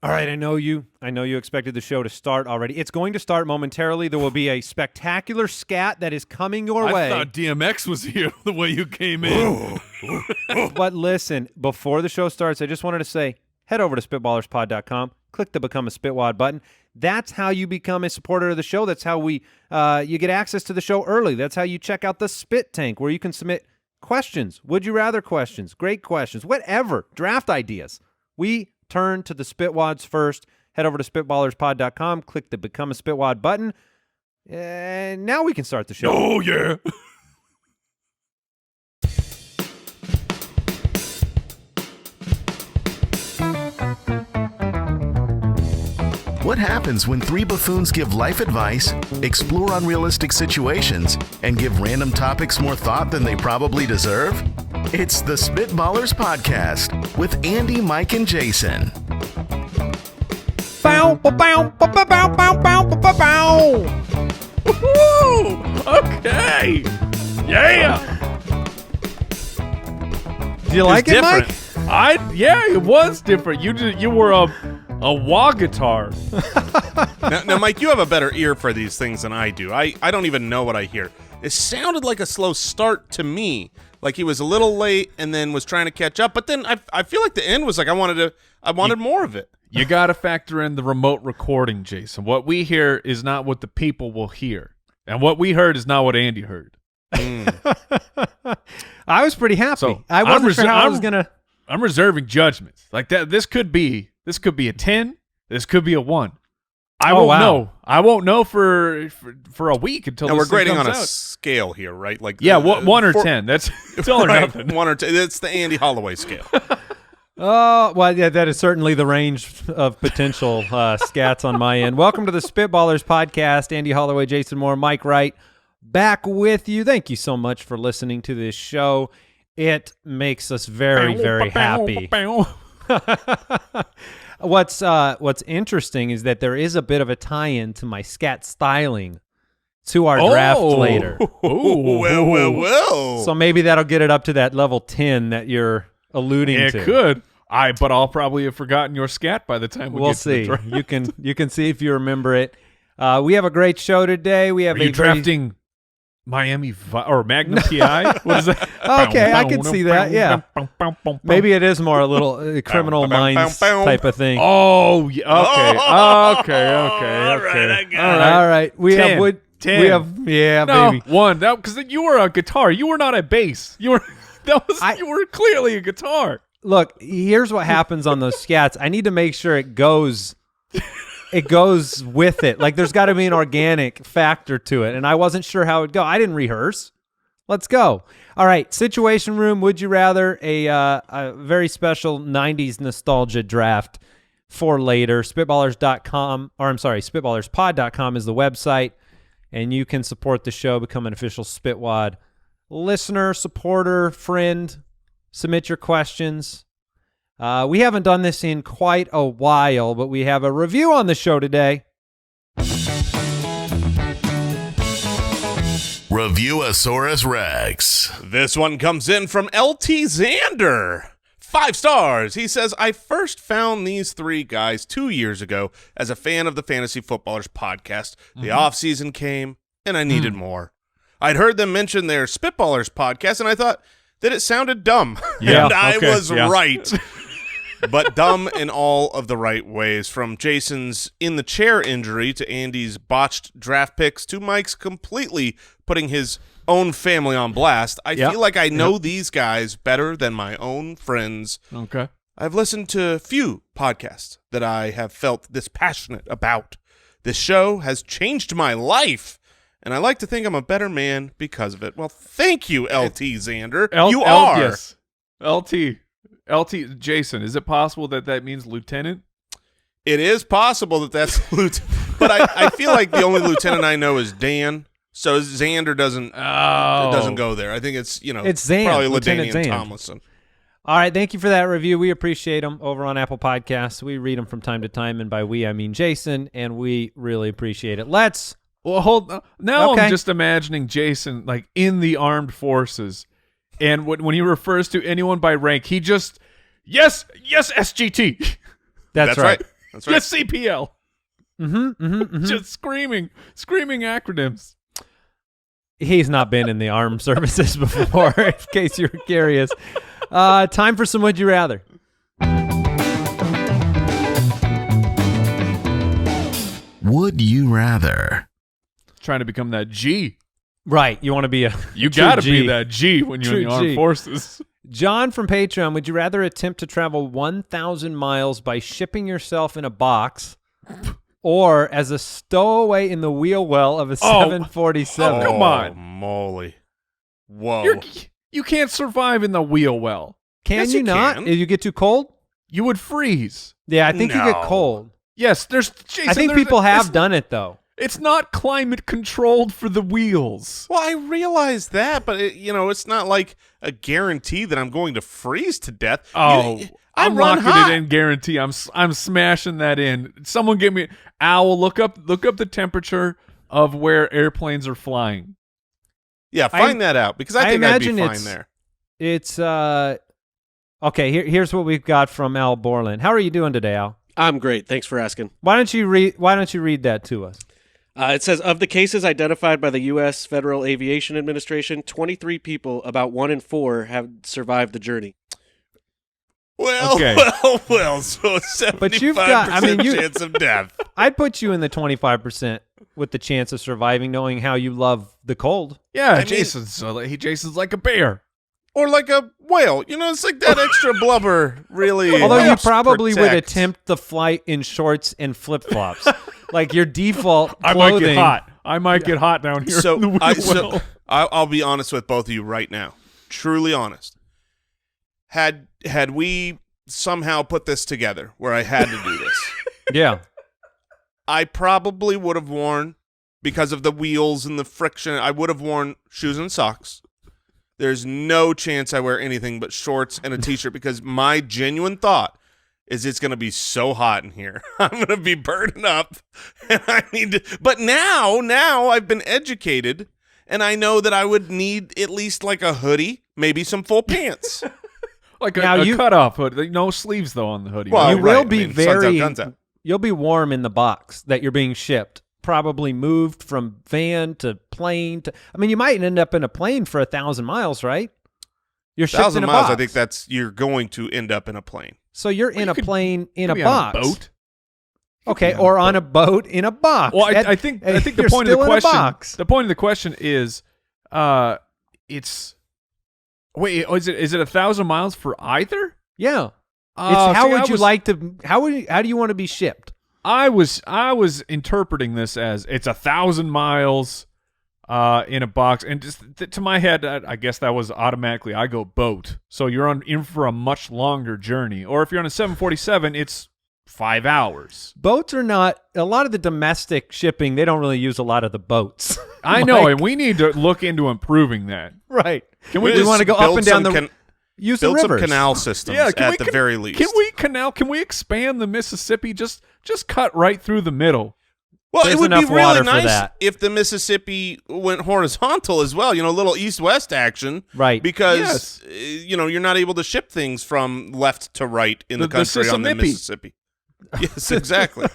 All right, I know you expected the show to start already. It's going to start momentarily. There will be a spectacular scat that is coming your way. I thought DMX was here the way you came in. But listen, before the show starts, I just wanted to say, head over to spitballerspod.com, click the Become a Spitwad button. That's how you become a supporter of the show. That's how you get access to the show early. That's how you check out the Spit Tank, where you can submit questions, would you rather questions, great questions, whatever, draft ideas. We turn to the Spitwads first. Head over to spitballerspod.com, click the Become a Spitwad button, and now we can start the show. Oh, yeah. What happens when three buffoons give life advice, explore unrealistic situations, and give random topics more thought than they probably deserve? It's the Spitballers Podcast with Andy, Mike, and Jason. Bow, bow, bow, bow, bow, bow, bow, bow, bow. Woo! Okay. Yeah. Do you like it, Mike? Yeah, it was different. You were a wah guitar. Now, Mike, you have a better ear for these things than I do. I don't even know what I hear. It sounded like a slow start to me, like he was a little late and then was trying to catch up. But then I feel like the end was like I wanted more of it. You got to factor in the remote recording, Jason. What we hear is not what the people will hear, and what we heard is not what Andy heard. I was pretty happy. So I wasn't sure how I was gonna. I'm reserving judgments like that. This could be a 10. This could be a 1. I won't know. I won't know for a week until. Now we're this thing grading comes on a out. scale here, right? Like 1 or 10. That's it's all or right, nothing. 1 or 10. It's the Andy Holloway scale. Oh, well, yeah, that is certainly the range of potential scats on my end. Welcome to the Spitballers Podcast. Andy Holloway, Jason Moore, Mike Wright, back with you. Thank you so much for listening to this show. It makes us very, very happy. What's interesting is that there is a bit of a tie-in to my scat styling to our draft later. Well. So maybe that'll get it up to that level 10 that you're alluding to. It could. But I'll probably have forgotten your scat by the time we'll get see. to the draft. You can see if you remember it. We have a great show today. We have Are you drafting Miami or Magnum PI? What is that? Okay, I can see that. Yeah, maybe it is more a little Criminal Minds type of thing. Oh, yeah. Okay. All right. We 10. have wood. 10. We have no, baby. 1. That because you were a guitar. You were not a bass. You were you were clearly a guitar. Look, here's what happens on those scats. I need to make sure it goes with it. Like there's got to be an organic factor to it, and I wasn't sure how it'd go. I didn't rehearse. Let's go. All right, Situation Room, Would You Rather, a very special 90s nostalgia draft for later. Spitballers.com, or I'm sorry, spitballerspod.com is the website, and you can support the show, become an official Spitwad listener, supporter, friend. Submit your questions. We haven't done this in quite a while, but we have a review on the show today. Review-A-Saurus Rex. This one comes in from LT Xander. 5 stars. He says, I first found these 3 guys 2 years ago as a fan of the Fantasy Footballers podcast. The offseason came, and I needed more. I'd heard them mention their Spitballers podcast, and I thought that it sounded dumb. Yeah, and I was yeah. right. But dumb in all of the right ways, from Jason's in-the-chair injury to Andy's botched draft picks to Mike's completely putting his own family on blast. I feel like I know these guys better than my own friends. Okay. I've listened to few podcasts that I have felt this passionate about. This show has changed my life, and I like to think I'm a better man because of it. Well, thank you, LT Xander. You are. Yes. LT, Jason, is it possible that means lieutenant? It is possible that's lieutenant, but I feel like the only lieutenant I know is Dan, so Xander doesn't go there. I think it's Zan, probably Lieutenant LaDainian Zan. Tomlinson. All right, thank you for that review. We appreciate them over on Apple Podcasts. We read them from time to time, and by we, I mean Jason, and we really appreciate it. Now I'm just imagining Jason like in the armed forces, and when he refers to anyone by rank, he just yes SGT. That's right. That's right. Just CPL. Mm-hmm. Just screaming acronyms. He's not been in the armed services before, in case you're curious. Time for some Would You Rather. Would you rather? Trying to become that G. Right. You want to be a You true got to G. be that G when you're in True the armed G. forces. John from Patreon, would you rather attempt to travel 1,000 miles by shipping yourself in a box or as a stowaway in the wheel well of a 747? Oh, come on. Moly. Whoa. You can't survive in the wheel well. Can Yes, you you not? can. You get too cold? You would freeze. Yeah, I think you get No. cold. Yes, Jason, I think people have done it, though. It's not climate controlled for the wheels. Well, I realize that, but it's not like a guarantee that I'm going to freeze to death. Oh, I I'm run locking hot. it in. Guarantee. I'm smashing that in. Someone give me Owl. Look up the temperature of where airplanes are flying. Yeah, find that out because I think I'd be imagine fine it's- there. It's okay. Here's what we've got from Al Borland. How are you doing today, Al? I'm great. Thanks for asking. Why don't you read that to us? It says, of the cases identified by the U.S. Federal Aviation Administration, 23 people, about 1 in 4, have survived the journey. Well, Okay. well. So 75% But you've got- I mean, you- chance of death. I'd put you in the 25% with the chance of surviving, knowing how you love the cold. Yeah, mean- Jason's like a bear. Or like a whale. It's like that extra blubber really Although you helps probably would protect. attempt the flight in shorts and flip-flops. Like your default I clothing. might get hot. I might get hot down here. So, in the wheel well. I'll be honest with both of you right now. Truly honest. Had we somehow put this together where I had to do this, Yeah. I probably would have worn, because of the wheels and the friction, I would have worn shoes and socks. There's no chance I wear anything but shorts and a T-shirt because my genuine thought is it's going to be so hot in here. I'm going to be burning up, and I need to. But now I've been educated, and I know that I would need at least like a hoodie, maybe some full pants. Like Now a you- cutoff hood. No sleeves though on the hoodie. Well, right? You will right. be I mean, sun's out, very. guns out. You'll be warm in the box that you're being shipped. Probably moved from van to plane to. I mean, you might end up in a plane for 1,000 miles, right? You're shipped 1,000 in a miles. box. I think you're going to end up in a plane. So you're in you a could- plane in a Maybe on box. boat. Okay, Yeah, or on a boat in a box. Well, And- I think and the you're point of still the in a question. box. The point of the question is, it's. Wait, is it 1,000 miles for either? Yeah. It's Oh, how see, would I you was- like to? How do you want to be shipped? I was interpreting this as it's 1,000 miles in a box, and just to my head, I guess that was automatically I go boat. So you're in for a much longer journey, or if you're on a 747, it's 5 hours. Boats are not a lot of the domestic shipping. They don't really use a lot of the boats. I know, Like- and we need to look into improving that. right. Can we We just want to go up build and down some the use the build some rivers. canal systems can at the very least. Can we expand the Mississippi? Just cut right through the middle. Well, There's it would be enough really water for nice that. if the Mississippi went horizontal as well. A little east-west action, Right. Because you're not able to ship things from left to right in the The country on the Sissimipi. Mississippi. Yes, exactly.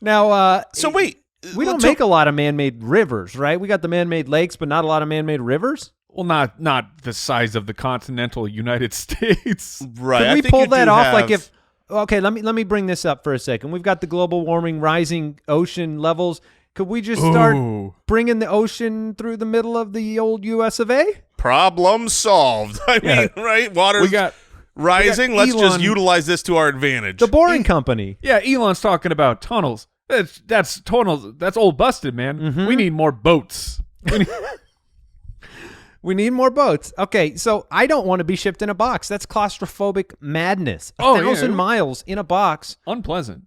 Now, So wait, we don't make a lot of man-made rivers, right? We got the man-made lakes, but not a lot of man-made rivers. Well, not the size of the continental United States. right. Could I we think pull you that do off? have- Like if okay, let me bring this up for a second. We've got the global warming, rising ocean levels. Could we just start Ooh. bringing the ocean through the middle of the old U.S. of A? problem solved. I mean, right? Water's We got rising. Let's just Elon- utilize this to our advantage. The Boring Company. yeah. Elon's talking about tunnels. That's tunnels. That's old busted, man. Mm-hmm. We need more boats. We need more boats. Okay, so I don't want to be shipped in a box. That's claustrophobic madness. Oh, 1,000 yeah. miles in a box. Unpleasant.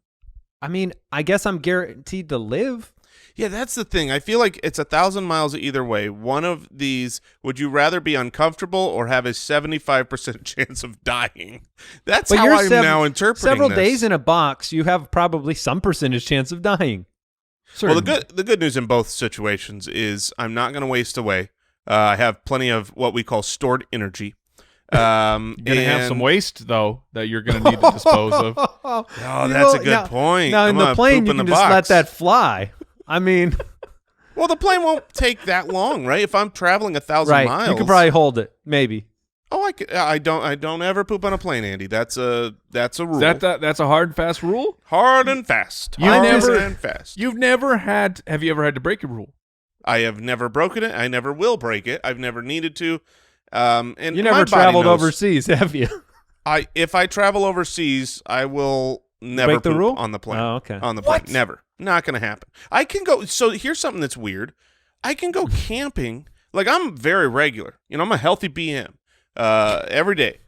I mean, I guess I'm guaranteed to live. Yeah, that's the thing. I feel like it's 1,000 miles either way. One of these, would you rather be uncomfortable or have a 75% chance of dying? That's But how you're I'm now interpreting several this. days in a box. You have probably some percentage chance of dying. Well, the good news in both situations is I'm not going to waste away. I have plenty of what we call stored energy. You're gonna have some waste though that you're gonna need to dispose of. Oh, that's a good point. Now, in the plane, you can just let that fly. I mean, well, the plane won't take that long, right? If I'm traveling 1,000 miles, you could probably hold it, maybe. Oh, I don't ever poop on a plane, Andy. That's a rule. That's a hard and fast rule. Hard and fast. You've never had. Have you ever had to break a rule? I have never broken it. I never will break it. I've never needed to. And you never traveled overseas, have you? If I travel overseas, I will never break the poop rule on the plane. Oh, okay. On the plane, never. Not going to happen. I can go. So here's something that's weird. I can go camping. Like I'm very regular. I'm a healthy BM every day.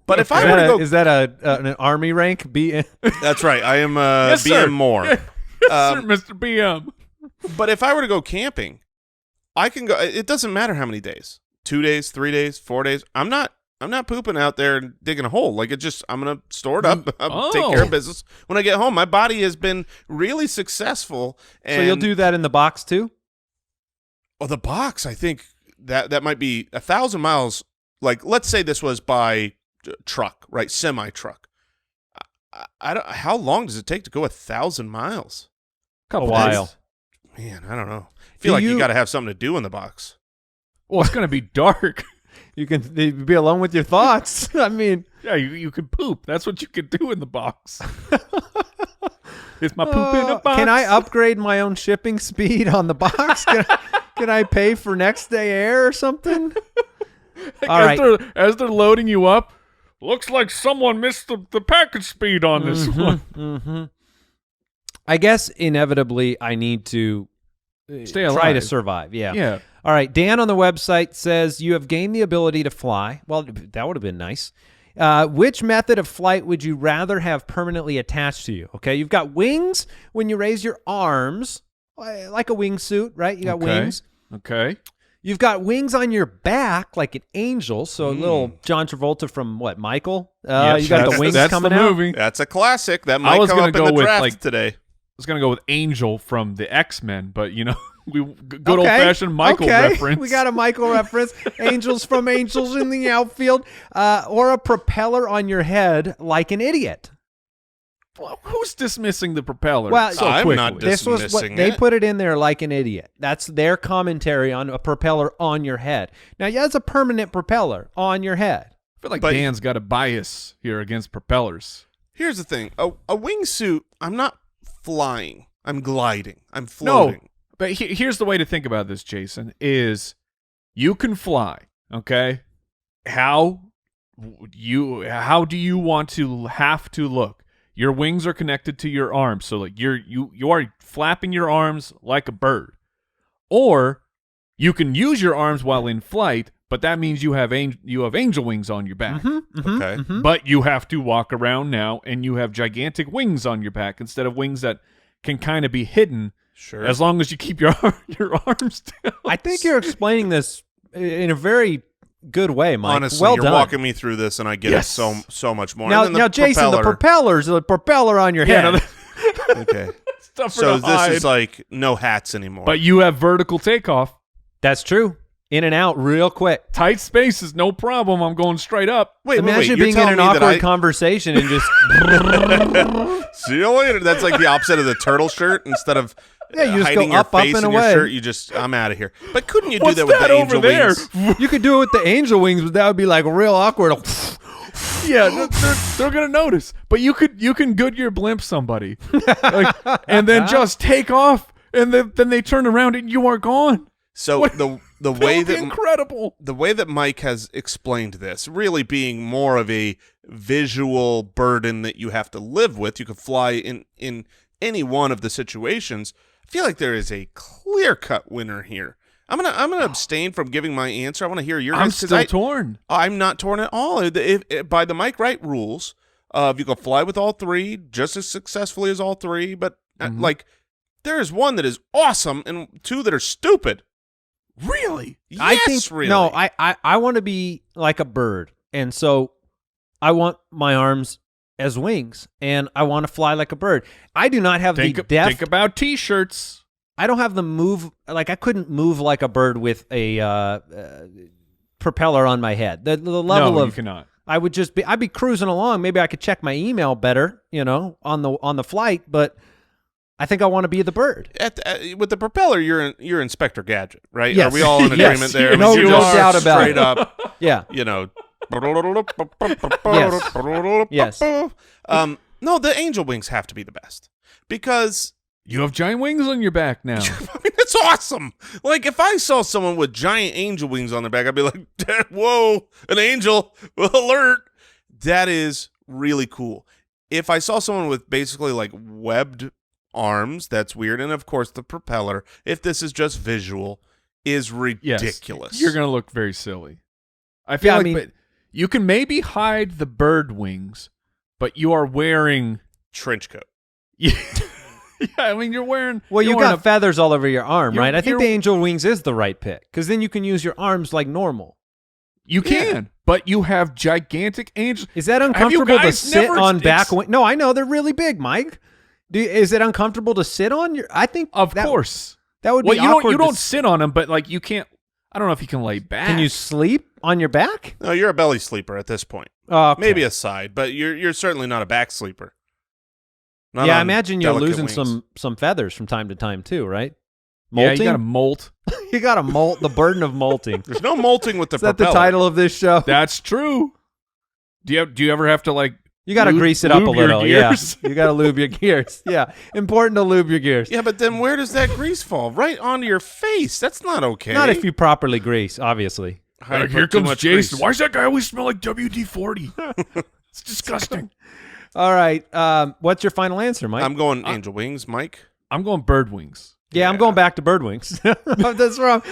But if I were to go, is that an army rank BM? That's right. I am yes, BM sir. more. Yes, sir, Mr. BM. But if I were to go camping, I can go. It doesn't matter how many days. 2 days, 3 days, 4 days. I'm not pooping out there and digging a hole. Like I'm gonna store it up, take care of business. When I get home, my body has been really successful. And so you'll do that in the box too? Well, the box, I think that might be 1,000 miles. Like, let's say this was by truck, right? Semi truck. I don't. How long does it take to go 1,000 miles? A while. Man, I don't know. I feel like you got to have something to do in the box. Well, it's going to be dark. You can be alone with your thoughts. I mean. Yeah, you can poop. That's what you can do in the box. Is my poop in a box? Can I upgrade my own shipping speed on the box? Can I pay for next day air or something? All right. As they're loading you up, looks like someone missed the package speed on this one. Mm-hmm. I guess inevitably I need to stay alive. Try to survive. Yeah. Yeah. All right. Dan on the website says you have gained the ability to fly. Well, that would have been nice. Which method of flight would you rather have permanently attached to you? Okay. You've got wings when you raise your arms, like a wingsuit, right? You got wings. Okay. You've got wings on your back like an angel. So a little John Travolta from what, Michael? You got the wings coming out. Movie. That's a classic. That might come up in the draft today. I was going to go with Angel from the X-Men, but, good old-fashioned Michael reference. We got a Michael reference. Angels from Angels in the outfield. Or a propeller on your head like an idiot. Well, who's dismissing the propeller? Well, so I'm quickly? not This was what they put it in there like an idiot. That's their commentary on a propeller on your head. Now, yeah, it's a permanent propeller on your head. I feel like Dan's got a bias here against propellers. Here's the thing. A wingsuit, I'm not flying. I'm gliding. I'm floating. No, but here's the way to think about this, Jason, is you can fly, okay? How do you want to have to look? Your wings are connected to your arms, so like you are flapping your arms like a bird. Or you can use your arms while in flight, but that means you have angel wings on your back. Okay. But you have to walk around now, and you have gigantic wings on your back instead of wings that can kind of be hidden. Sure. As long as you keep your arms down. I think you're explaining this in a very good way, Mike. Honestly, well you're done. walking me through this, and I get it so much more. Now, Jason, the propeller's the propeller on your head. Okay. So this is like no hats anymore. But you have vertical takeoff. That's true. In and out real quick. Tight spaces, no problem. I'm going straight up. Imagine being in an awkward conversation and just see you later. That's like the opposite of the turtle shirt. Instead of you just hiding go your up face and in away. your shirt, I'm out of here. But couldn't you do What's that with that the over angel there? wings? You could do it with the angel wings, but that would be like real awkward. Yeah, they're gonna notice. But you can Goodyear blimp somebody, and then just take off, and then they turn around and you are gone. So the way that incredible. The way that Mike has explained this, really being more of a visual burden that you have to live with. You could fly in any one of the situations. I feel like there is a clear-cut winner here. I'm gonna abstain from giving my answer. I want to hear your. I'm still torn. I'm not torn at all. If by the Mike Wright rules, you can fly with all three just as successfully as all three. But like, there is one that is awesome and two that are stupid. Really? Yes, I think really. no. I want to be like a bird, and so I want my arms as wings, and I want to fly like a bird. I do not have the depth. Think about T-shirts. I don't have the move. Like I couldn't move like a bird with a propeller on my head. The level No, of you cannot. I'd be cruising along. Maybe I could check my email better, on the flight, but I think I want to be the bird. With the propeller, you're Inspector Gadget, right? Yes. Are we all in Yes. agreement there? No you are doubt about straight it. up, Yeah. Yes. Yes. No, the angel wings have to be the best because You have giant wings on your back now. I mean, it's awesome. Like, if I saw someone with giant angel wings on their back, I'd be like, whoa, an angel, alert. That is really cool. If I saw someone with basically like webbed arms, that's weird. And of course, the propeller, if this is just visual, is ridiculous. Yes, you're going to look very silly. I feel like but you can maybe hide the bird wings, but you are wearing... trench coat. Yeah, I mean, you're wearing... Well, you you're got wearing feathers all over your arm, you're- right? I think you're- the angel wings is the right pick because then you can use your arms like normal. You can, but you have gigantic angels. Is that Have you uncomfortable to guys sit never on back? ex- No, I know they're really big, Mike. Is it uncomfortable to sit on your? I think Of that, course. that would Well, be you awkward. don't sit on them, but like you can't... I don't know if you can lay back. Can you sleep on your back? No, you're a belly sleeper at this point. Oh, okay. Maybe a side, but you're certainly not a back sleeper. Not Yeah, I on imagine you're delicate losing wings. some feathers from time to time too, right? Yeah, Molting? you got to molt. You got to molt. The burden of molting. There's no molting with the Is that the propeller. title of this show? That's true. Do you ever have to like... You got to lube- grease it up a lube your little. Yeah, gears? you got to lube your gears. Yeah, important to lube your gears. Yeah, but then where does that grease fall? Right onto your face. That's not okay. Not if you properly grease, obviously. I Here put too comes much Jason. grease. Why does that guy always smell like WD-40? It's disgusting. All right. What's your final answer, Mike? I'm going angel wings, Mike. I'm going bird wings. Yeah, I'm going back to bird wings. That's wrong.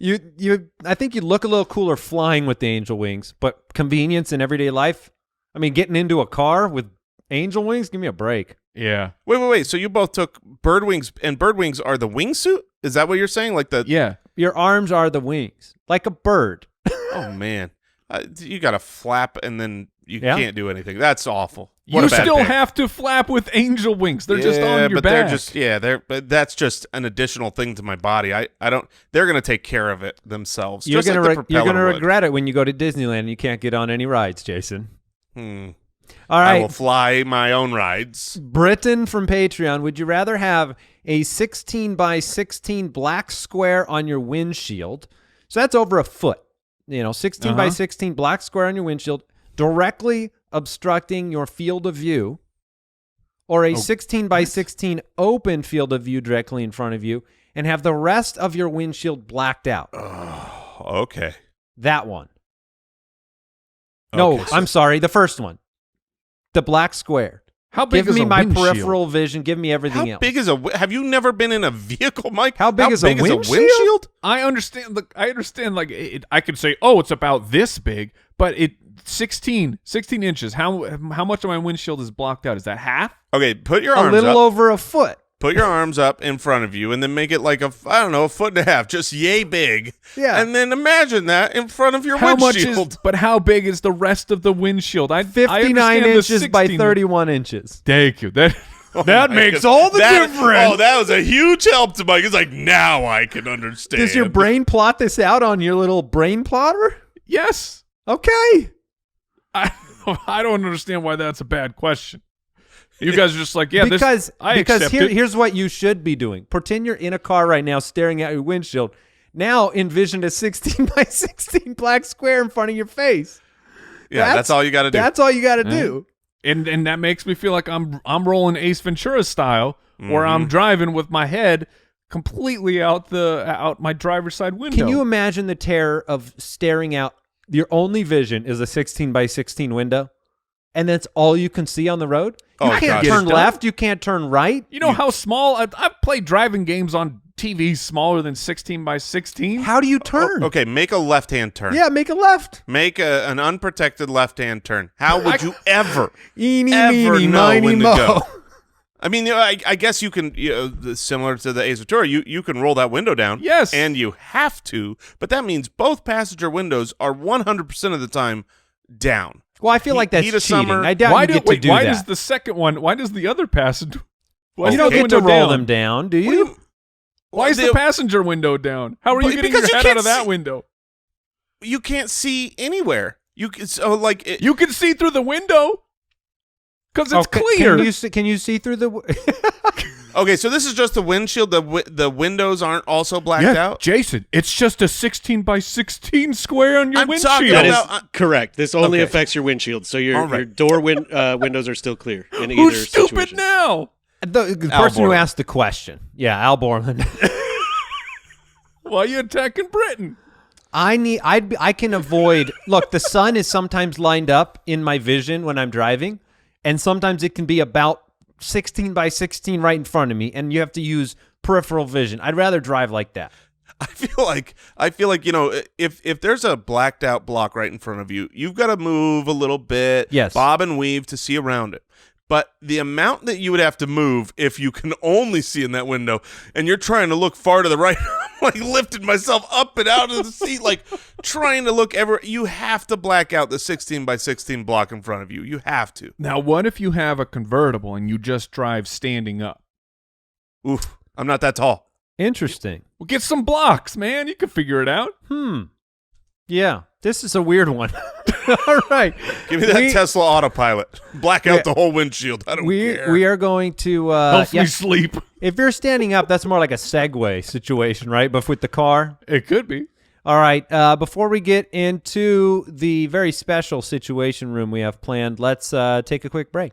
I think you look a little cooler flying with the angel wings, but convenience in everyday life. I mean, getting into a car with angel wings, give me a break. Yeah. Wait. So you both took bird wings, and bird wings are the wingsuit? Is that what you're saying? Like the? Yeah. Your arms are the wings, like a bird. Oh man, you got to flap, and then you Yeah. can't do anything. That's awful. What You a bad still pick. have to flap with angel wings. They're just on your but back. they're just but that's just an additional thing to my body. I don't. They're gonna take care of it themselves. You're just gonna like the you're propeller gonna would. regret it when you go to Disneyland and you can't get on any rides, Jason. All I right, will fly my own rides. Britain from Patreon. Would you rather have a 16 by 16 black square on your windshield? So that's over a foot. 16 by 16 black square on your windshield, directly obstructing your field of view, or a 16 by 16 open field of view directly in front of you, and have the rest of your windshield blacked out. Oh, okay. That one. No, Okay, so- I'm sorry. The first one. The black square. How big Give is me a my windshield? peripheral vision. Give me everything How else. big is have you never been in a vehicle, Mike? How big is a windshield? I understand. Look, I understand. Like, I could say, oh, it's about this big, but 16 inches. How much of my windshield is blocked out? Is that half? Okay, put your A arms little up. over a foot. Put your arms up in front of you, and then make it like a foot and a half, just yay big. Yeah. And then imagine that in front of your How much windshield. is? But how big is the rest of the windshield? I 59 understand the inches by 16. 31 inches. Thank you. That My makes goodness. all the That- difference. Oh, that was a huge help to Mike. It's like, now I can understand. Does your brain plot this out on your little brain plotter? Yes. Okay. I don't understand why that's a bad question. You guys are just like, yeah, because I accept it. here's what you should be doing. Pretend you're in a car right now staring at your windshield. Now envision a 16 by 16 black square in front of your face. Yeah, that's all you got to do. That's all you got to do. And that makes me feel like I'm rolling Ace Ventura style, where Mm-hmm. I'm driving with my head completely out my driver's side window. Can you imagine the terror of staring out? Your only vision is a 16 by 16 window, and that's all you can see on the road? You Oh, can't gosh. turn Get it done. left. You can't turn right. You know how small I've played driving games on TVs smaller than 16 by 16. How do you turn? Okay, make a left-hand turn. Yeah, make a left. Make an unprotected left-hand turn. How would you ever Eeny, ever meeny, know miny, when to mo. go? I mean, I guess you can, similar to the Ace Ventura, you can roll that window down. Yes. And you have to, but that means both passenger windows are 100% of the time down. Well, I feel like that's Heat of cheating. summer. I doubt Why you get to do why that. does the second one? Why does the other passenger? Why you is don't the get to window roll down? them down, do What do you? you- Why is the passenger window down? How are you But- getting your because you head out can't of that see- window? you can't see anywhere. You can You can see through the window because it's clear. Can you see through the? Okay, so this is just the windshield. The windows aren't also blacked out. Jason, it's just a 16 by 16 square on your I'm windshield. talking That is about- correct. This only Okay. affects your windshield, so your All right. your door windows are still clear in either Who's stupid situation. now? The Al person who Borland. asked the question. Yeah, Al Borland. Why are you attacking Britain? I can avoid. Look, the sun is sometimes lined up in my vision when I'm driving, and sometimes it can be about 16 by 16 right in front of me, and you have to use peripheral vision. I'd rather drive like that. I feel like if there's a blacked out block right in front of you, you've got to move a little bit, Yes. bob and weave to see around it. But the amount that you would have to move if you can only see in that window and you're trying to look far to the right, I'm like lifting myself up and out of the seat, like trying to look everywhere. You have to black out the 16 by 16 block in front of you. You have to. Now, what if you have a convertible and you just drive standing up? Oof, I'm not that tall. Interesting. Well, get some blocks, man. You can figure it out. Yeah, this is a weird one. All right. Give me that Tesla autopilot. Black out the whole windshield. I don't care. We are going to Helps me sleep. If you're standing up, that's more like a Segway situation, right? But with the car. It could be. All right. Before we get into the very special situation room we have planned, let's take a quick break.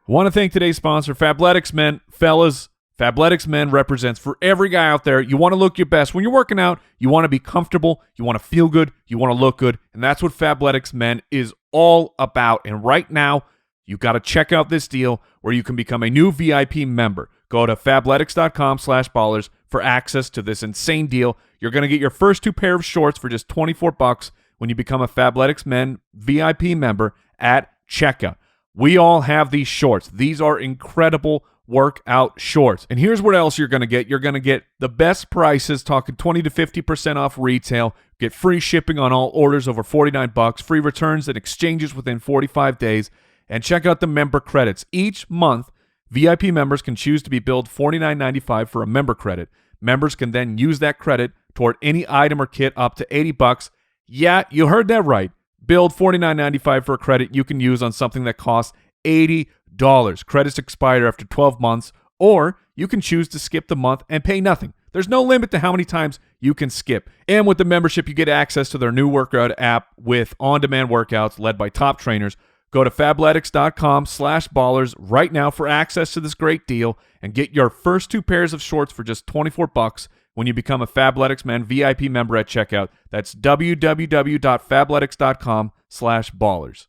Want to thank today's sponsor, Fabletics Men. Fellas, Fabletics Men represents for every guy out there. You want to look your best. When you're working out, you want to be comfortable, you want to feel good, you want to look good, and that's what Fabletics Men is all about. And right now, you got to check out this deal where you can become a new VIP member. Go to fabletics.com/ballers for access to this insane deal. You're going to get your first 2 pair of shorts for just $24 when you become a Fabletics Men VIP member at checkout. We all have these shorts. These are incredible workout shorts. And here's what else you're going to get. You're going to get the best prices, talking 20 to 50% off retail, get free shipping on all orders over $49, free returns and exchanges within 45 days, and check out the member credits. Each month, VIP members can choose to be billed $49.95 for a member credit. Members can then use that credit toward any item or kit up to $80. Yeah, you heard that right. Billed $49.95 for a credit you can use on something that costs $80. Credits expire after 12 months, or you can choose to skip the month and pay nothing. There's no limit to how many times you can skip. And with the membership, you get access to their new workout app with on-demand workouts led by top trainers. Go to fabletics.com/ballers right now for access to this great deal and get your first 2 pairs of shorts for just $24 when you become a Fabletics Men VIP member at checkout. That's www.fabletics.com/ballers.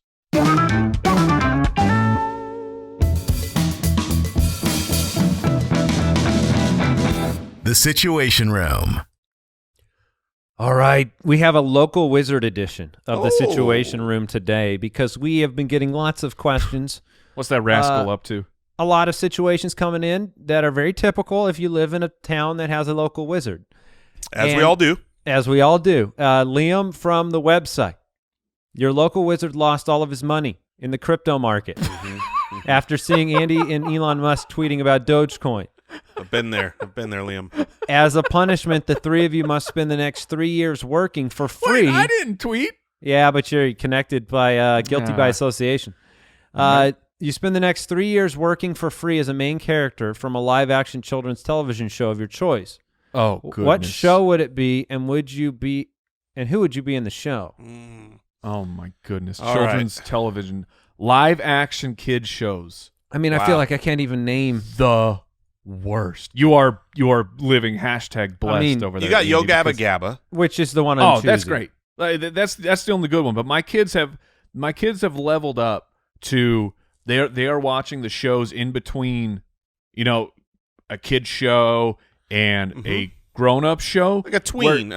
The Situation Room. All right. We have a local wizard edition of the Oh. Situation Room today because we have been getting lots of questions. What's that rascal up to? A lot of situations coming in that are very typical if you live in a town that has a local wizard. As we And- all do. As we all do. Liam from the website. Your local wizard lost all of his money in the crypto market after seeing Andy and Elon Musk tweeting about Dogecoin. I've been there, Liam. As a punishment, the 3 of you must spend the next 3 years working for free. Wait, I didn't tweet. Yeah, but you're connected by guilty by Ah. association. You spend the next 3 years working for free as a main character from a live-action children's television show of your choice. Oh, goodness. What show would it be, and would you be, and who would you be in the show? Oh, my goodness. All Children's television. Live-action kid shows. I mean, I feel like I can't even name. The worst. You are living hashtag blessed mean, over there. You got Yo Andy, Gabba because- Gabba. Which is the one I'm Oh, that's choosing. great. That's the only good one. But my kids have leveled up to they are watching the shows in between, a kid show and a grown-up show. Like a tween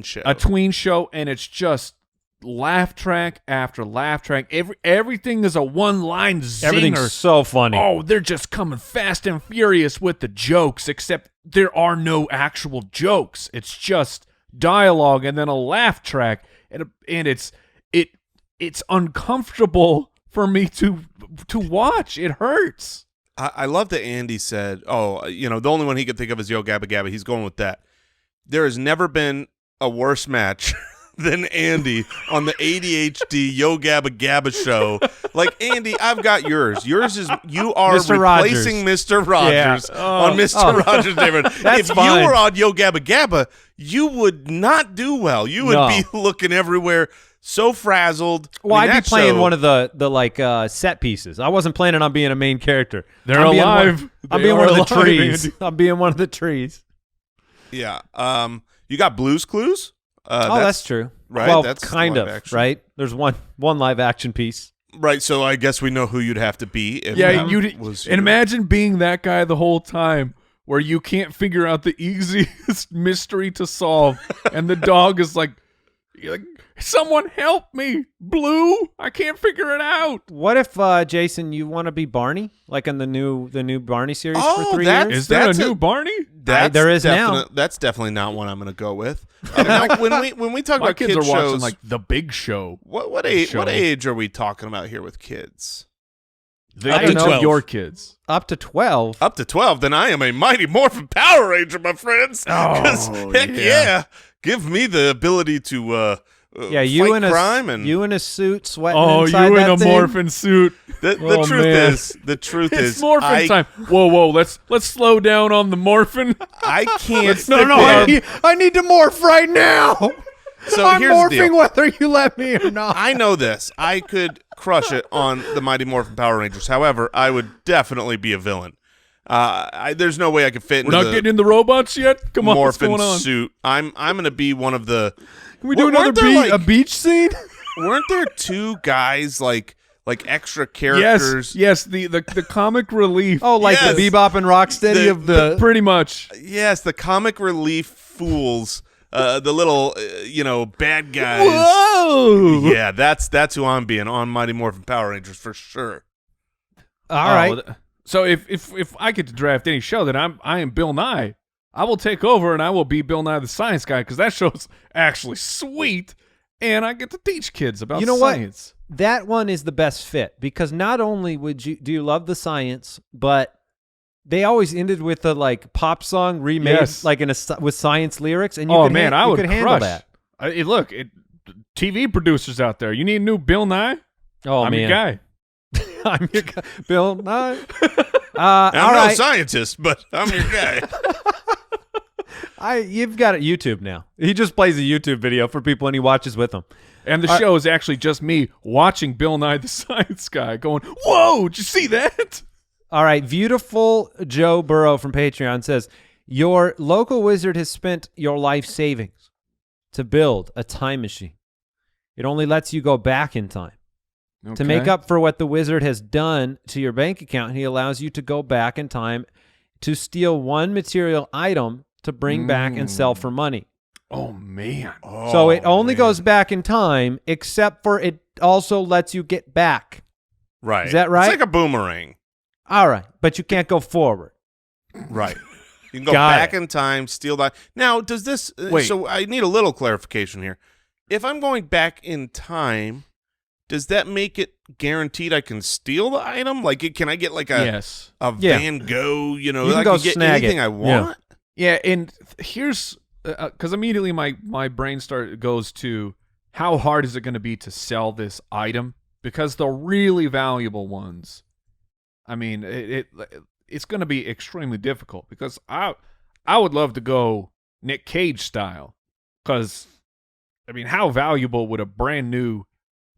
show. A tween show, and it's just laugh track after laugh track. Everything is a one-line zinger. Everything's so funny. Oh, they're just coming fast and furious with the jokes, except there are no actual jokes. It's just dialogue and then a laugh track, and it's uncomfortable for me to watch. It hurts. I love that Andy said, the only one he could think of is Yo Gabba Gabba. He's going with that. there has never been a worse match than Andy on the ADHD Yo Gabba Gabba show. Like, Andy, I've got yours. Yours is you are Mr. replacing Mr. Rogers on Mr. Rogers' neighborhood. That's if fine. you were on Yo Gabba Gabba, you would not do well. You would be looking everywhere so frazzled. Well, I'd be that playing show- one of the set pieces. I wasn't planning on being a main character. They're I'm being alive. I'm They being one are of the alive, trees. Andy. I'm being one of the trees. Yeah. You got Blue's Clues? That's true. right, Well, that's kind live of, action. right? There's one live action piece. Right, so I guess we know who you'd have to be. If Yeah, that you was and imagine being that guy the whole time where you can't figure out the easiest mystery to solve, and the dog is like, someone help me, Blue! I can't figure it out. What if Jason, you want to be Barney, like in the new Barney series for 3 that- years? Is there a That's new Barney? There is now. That's definitely not one I'm going to go with. Now, when we talk My about kids kid are watching shows, like The Big Show. what age show. are we talking about here with kids? The I don't age know. of your kids. Up to 12. Up to 12, then I am a Mighty Morphin Power Ranger, my friends. 'Cause heck yeah, give me the ability to Yeah, you fight in a crime and you in a suit sweating Oh, inside you in that a thing? morphin suit. the Oh, truth man. is the truth It's is morphin time. Whoa, let's slow down on the morphin. I can't. stick with I need to morph right now. So I'm here's the morphing deal. whether you let me or not. I know this. I could crush it on the Mighty Morphin Power Rangers. However, I would definitely be a villain. There's no way I could fit We're into not the getting in the robots yet? Come on, what's going Morphin on? suit. I'm going to be one of the. Can we do Weren't another there, like- a beach scene? Weren't there two guys like extra characters? Yes, the comic relief. Oh, like Yes. the Bebop and Rocksteady The- of the. Pretty much. Yes, the comic relief fools. The little bad guys. Whoa! Yeah, that's who I'm being on Mighty Morphin Power Rangers for sure. All right. So if I get to draft any show, then I am Bill Nye. I will take over and I will be Bill Nye the Science Guy because that show's actually sweet, and I get to teach kids about You know what? science. That one is the best fit because not only do you love the science, but they always ended with a pop song remade Yes. with science lyrics, and you Oh could man, I I would could handle crush. that. Look, TV producers out there, you need a new Bill Nye? Oh I'm man, your guy. I'm your guy. Bill Nye. I'm all no right. scientist, but I'm your guy. You've got it YouTube now. He just plays a YouTube video for people and he watches with them. And the show is actually just me watching Bill Nye the Science Guy going, whoa, did you see that? All right, beautiful Joe Burrow from Patreon says, your local wizard has spent your life savings to build a time machine. It only lets you go back in time. To make up for what the wizard has done to your bank account, he allows you to go back in time to steal one material item to bring back and sell for money. Oh, man. So it only goes back in time, except for it also lets you get back. Right. Is that right? It's like a boomerang. All right, but you can't go forward. Right. You can go Got back it. in time, steal that. Now, does this? Wait. So I need a little clarification here. If I'm going back in time, does that make it guaranteed I can steal the item? Like, can I get like a Yes. Yeah. Van Gogh? You can I go can get snag anything it. I want. Yeah, and here's because immediately my brain goes to how hard is it going to be to sell this item? Because the really valuable ones, I mean, it's going to be extremely difficult. Because I would love to go Nick Cage style. Because I mean, how valuable would a brand new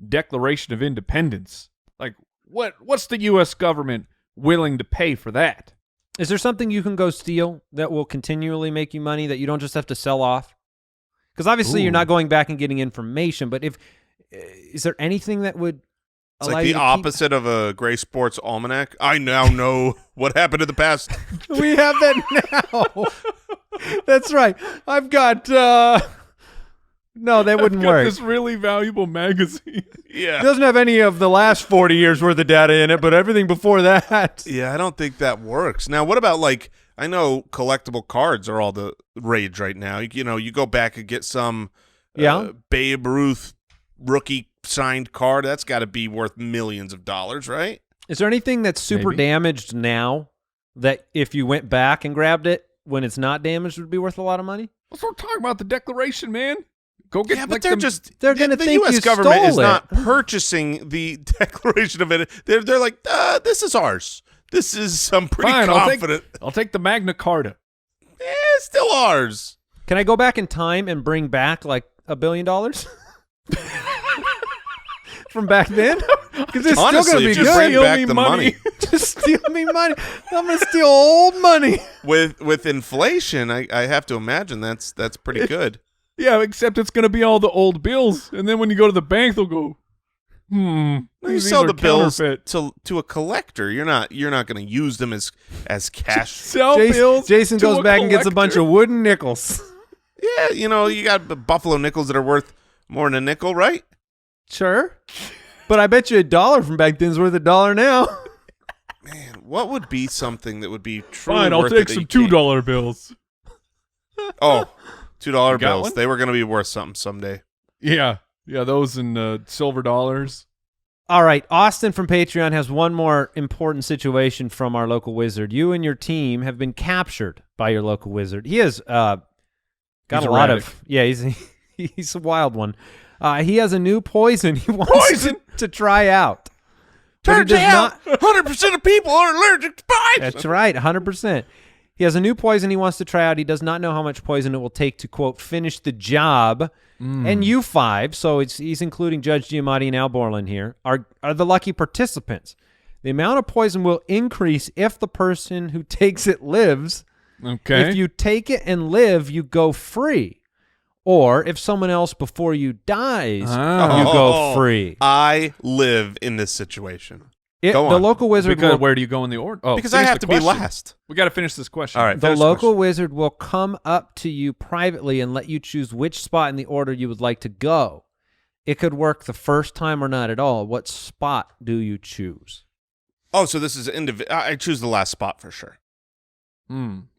Declaration of Independence? Like, what's the U.S. government willing to pay for that? Is there something you can go steal that will continually make you money that you don't just have to sell off? Because obviously you're not going back and getting information, but is there anything that would It's allow like you the to opposite of a Gray Sports Almanac. I now know what happened in the past. We have that now. That's right. I've got no, that wouldn't I've got work. this really valuable magazine. It Yeah. doesn't have any of the last 40 years worth of data in it, but everything before that. Yeah, I don't think that works. Now, what about I know collectible cards are all the rage right now. You go back and get some Babe Ruth rookie signed card. That's got to be worth millions of dollars, right? Is there anything that's super Maybe. damaged now that if you went back and grabbed it when it's not damaged would be worth a lot of money? That's what we're talking about. The declaration, man. Go get. Yeah, but like, they're the- just they're gonna the think U.S. you government stole is not it. purchasing the declaration of it. They're like, this is ours. This is I'm pretty Fine, confident. I'll take the Magna Carta. It's still ours. Can I go back in time and bring back like $1 billion from back then? Because it's Honestly, still going if to be you bring good. back the money. Just steal me money. I'm going to steal old money. With inflation, I have to imagine that's pretty good. Yeah, except it's going to be all the old bills, and then when you go to the bank, they'll go, You these sell are the bills counterfeit. to a collector. You're not going to use them as cash. Sell bills. Jason to goes a back and gets a bunch collector. of wooden nickels. Yeah, you got buffalo nickels that are worth more than a nickel, right? Sure. But I bet you $1 from back then is worth $1 now. Man, what would be something that would be truly Fine, I'll worth take it that some you can't- $2 bills. Oh, $2 got bills. one? They were going to be worth something someday. Yeah, those in silver dollars. All right. Austin from Patreon has one more important situation from our local wizard. You and your team have been captured by your local wizard. He has got He's a lot erratic. of... Yeah, he's a wild one. He has a new poison he wants to try out. But he Turns does out, not- 100% of people are allergic to poison. That's right, 100%. He has a new poison he wants to try out. He does not know how much poison it will take to, quote, finish the job. And you five, so he's including Judge Giamatti and Al Borland here, are the lucky participants. The amount of poison will increase if the person who takes it lives. Okay. If you take it and live, you go free. Or if someone else before you dies, Ah. you go free. I live in this situation. The Go on. local wizard Because will, where do you go in the order? Oh, Because I finish have the to be question. last. We got to finish this question. All right. the finish the local question. wizard will come up to you privately and let you choose which spot in the order you would like to go. It could work the first time or not at all. What spot do you choose? Oh, so this is individual. I choose the last spot for sure.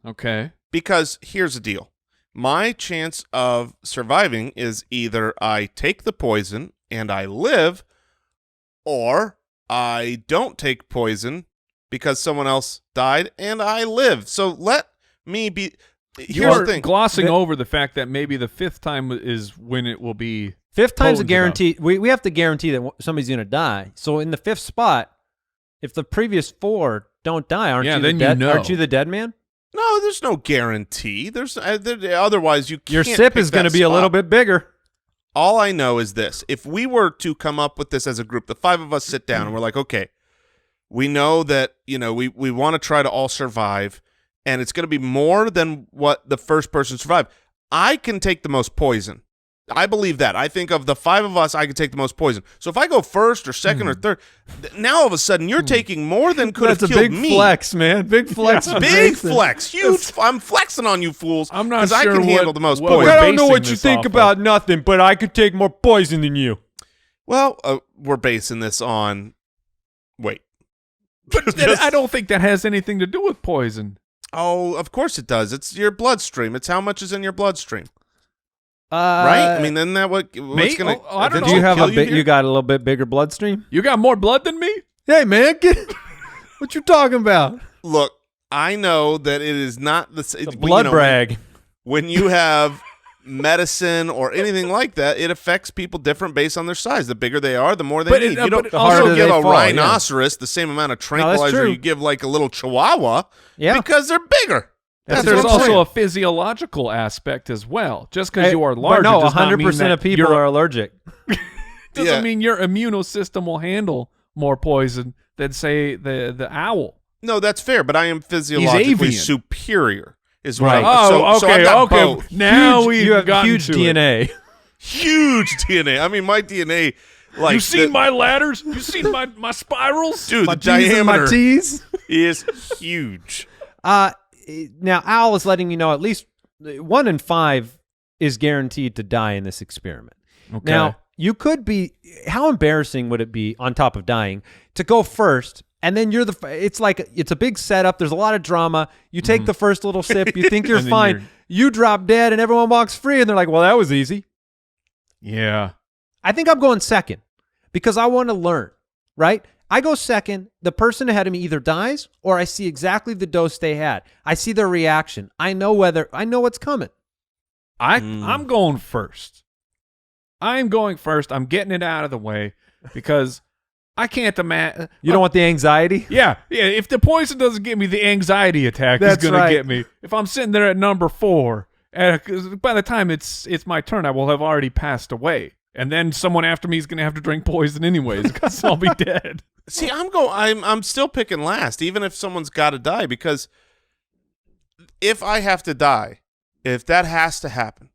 Okay. Because here's the deal. My chance of surviving is either I take the poison and I live, or I don't take poison because someone else died and I live. So let me be. Here's You're the thing. glossing over the fact that maybe the fifth time is when it will be. Fifth time's a Potent guarantee. We have to guarantee that somebody's going to die. So in the fifth spot, if the previous four don't die, aren't Yeah, you then the you dead? know. Aren't you the dead man? No, there's no guarantee. There's otherwise you can't. Your sip pick is going to that be a little spot. bit bigger. All I know is this. If we were to come up with this as a group, the five of us sit down and we're like, okay, we know that, we want to try to all survive, and it's going to be more than what the first person survived. I can take the most poison. I believe that. I think of the five of us, I could take the most poison. So if I go first or second or third, now all of a sudden you're taking more than could have That's a killed big me. flex, man. Big flex. from Big Jason. flex. Huge. I'm flexing on you fools. I'm not because I sure can handle what- the most what poison. we're I don't know basing what you this think off of. about nothing, but I could take more poison than you. Well, we're basing this on. Wait. But I don't think that has anything to do with poison. Oh, of course it does. It's your bloodstream. It's how much is in your bloodstream, right? I mean, isn't that what's Mate, going to? I don't do you have a bit? here? You got a little bit bigger bloodstream? You got more blood than me? Hey, man, what you talking about? Look, I know that it is not the The blood brag. When you have medicine or anything like that, it affects people different based on their size. The bigger they are, the more they But need. it- You don't but the also harder give they a fall, yeah. rhinoceros the same amount of that's tranquilizer true. you give like a little chihuahua Yeah. because they're bigger. That's There's what I'm also saying. a physiological aspect as well. Just because Hey, you are but larger, no, does not mean 100% that of people your- are allergic. doesn't Yeah. mean your immune system will handle more poison than, say, the owl. No, that's fair, but I am physiologically avian. superior. Is what Right. I'm, so I've got both. Now Huge- we've you have gotten huge to it. DNA. Huge DNA. I mean, my DNA, like You seen the- my ladders? You seen my spirals? dude, My the G's and my diameter T's. is huge. Now, Al is letting you know at least 1 in 5 is guaranteed to die in this experiment. Okay. Now, you could be. How embarrassing would it be, on top of dying, to go first? And then you're it's like it's a big setup. There's a lot of drama. You take the first little sip. You think you're And then fine. You drop dead, and everyone walks free. And they're like, "Well, that was easy." Yeah. I think I'm going second because I want to learn. Right? I go second. The person ahead of me either dies or I see exactly the dose they had. I see their reaction. I know what's coming. I'm going first. I'm going first. I'm getting it out of the way because I can't imagine. You don't want the anxiety? Yeah. If the poison doesn't get me, the anxiety attack is going to get me. If I'm sitting there at number 4, by the time it's my turn, I will have already passed away. And then someone after me is going to have to drink poison anyways because I'll be dead. See, I'm still picking last, even if someone's got to die, because if I have to die, if that has to happen,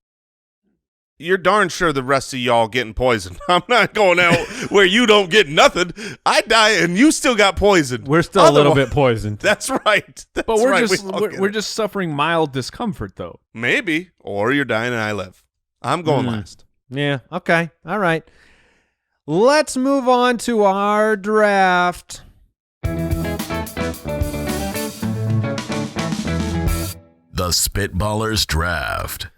you're darn sure the rest of y'all getting poisoned. I'm not going out where you don't get nothing. I die and you still got poisoned. We're still a little bit poisoned. That's right. That's But we're right. we're just suffering mild discomfort though. Maybe, or you're dying and I live. I'm going last. Yeah, okay. All right. Let's move on to our draft. The Spitballers Draft.